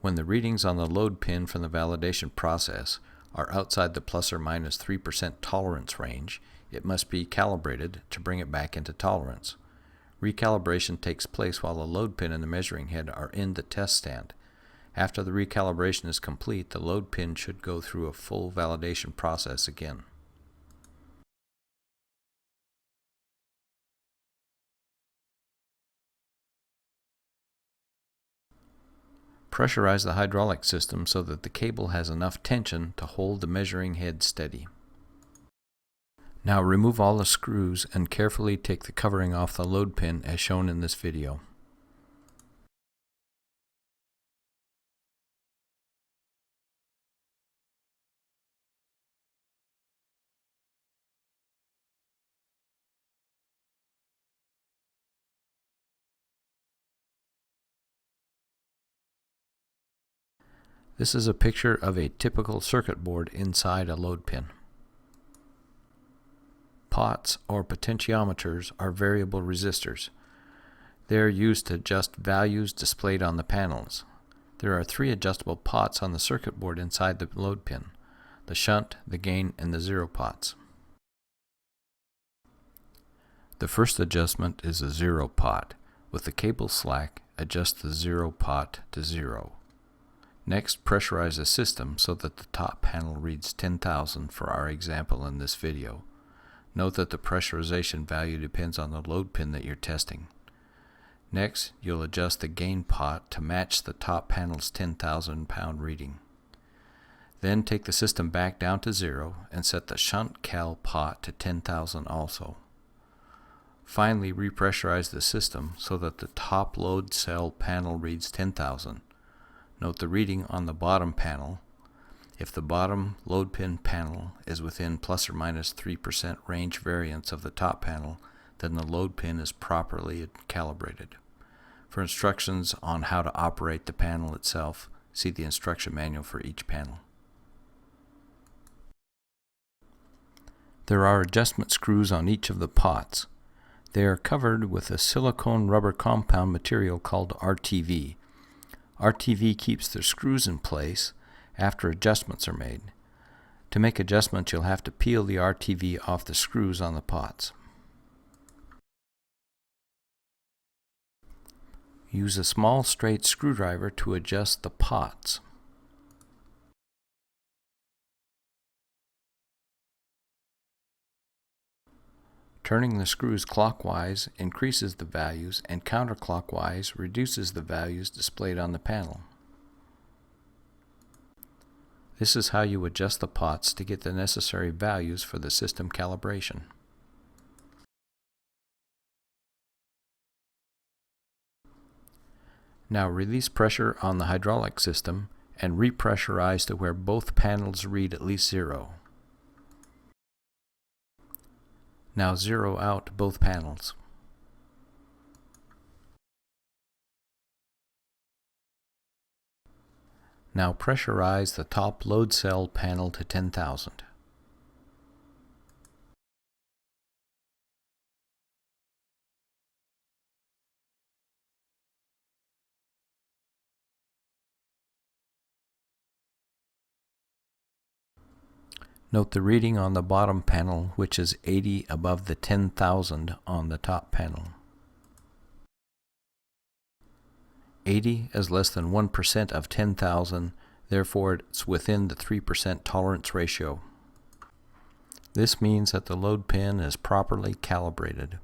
When the readings on the load pin from the validation process are outside the plus or minus 3% tolerance range, it must be calibrated to bring it back into tolerance. Recalibration takes place while the load pin and the measuring head are in the test stand. After the recalibration is complete, the load pin should go through a full validation process again. Pressurize the hydraulic system so that the cable has enough tension to hold the measuring head steady. Now remove all the screws and carefully take the covering off the load pin as shown in this video. This is a picture of a typical circuit board inside a load pin. Pots or potentiometers are variable resistors. They are used to adjust values displayed on the panels. There are 3 adjustable pots on the circuit board inside the load pin: the shunt, the gain, and the zero pots. The first adjustment is a zero pot. With the cable slack, adjust the zero pot to 0. Next, pressurize the system so that the top panel reads 10,000 for our example in this video. Note that the pressurization value depends on the load pin that you're testing. Next, you'll adjust the gain pot to match the top panel's 10,000 pound reading. Then take the system back down to 0 and set the shunt cal pot to 10,000 also. Finally, repressurize the system so that the top load cell panel reads 10,000. Note the reading on the bottom panel. If the bottom load pin panel is within plus or minus 3% range variance of the top panel, then the load pin is properly calibrated. For instructions on how to operate the panel itself, see the instruction manual for each panel. There are adjustment screws on each of the pots. They are covered with a silicone rubber compound material called RTV. RTV keeps the screws in place after adjustments are made. To make adjustments, you'll have to peel the RTV off the screws on the pots. Use a small straight screwdriver to adjust the pots. Turning the screws clockwise increases the values, and counterclockwise reduces the values displayed on the panel. This is how you adjust the pots to get the necessary values for the system calibration. Now release pressure on the hydraulic system and repressurize to where both panels read at least 0. Now zero out both panels. Now pressurize the top load cell panel to 10,000. Note the reading on the bottom panel, which is 80 above the 10,000 on the top panel. 80 is less than 1% of 10,000, therefore it's within the 3% tolerance ratio. This means that the load pin is properly calibrated.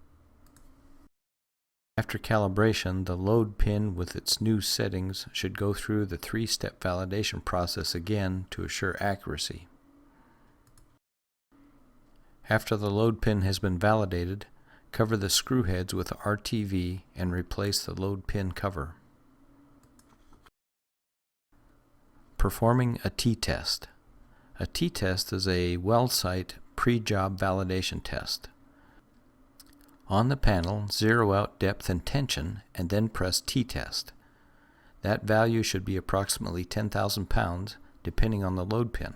After calibration, the load pin with its new settings should go through the 3-step validation process again to assure accuracy. After the load pin has been validated, cover the screw heads with RTV and replace the load pin cover. Performing a T-test. A T-test is a well site pre-job validation test. On the panel, zero out depth and tension and then press T-test. That value should be approximately 10,000 pounds depending on the load pin.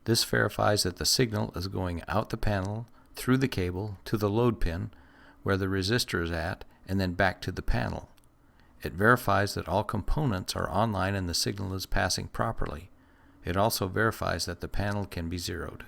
This verifies that the signal is going out the panel, through the cable, to the load pin, where the resistor is at, and then back to the panel. It verifies that all components are online and the signal is passing properly. It also verifies that the panel can be zeroed.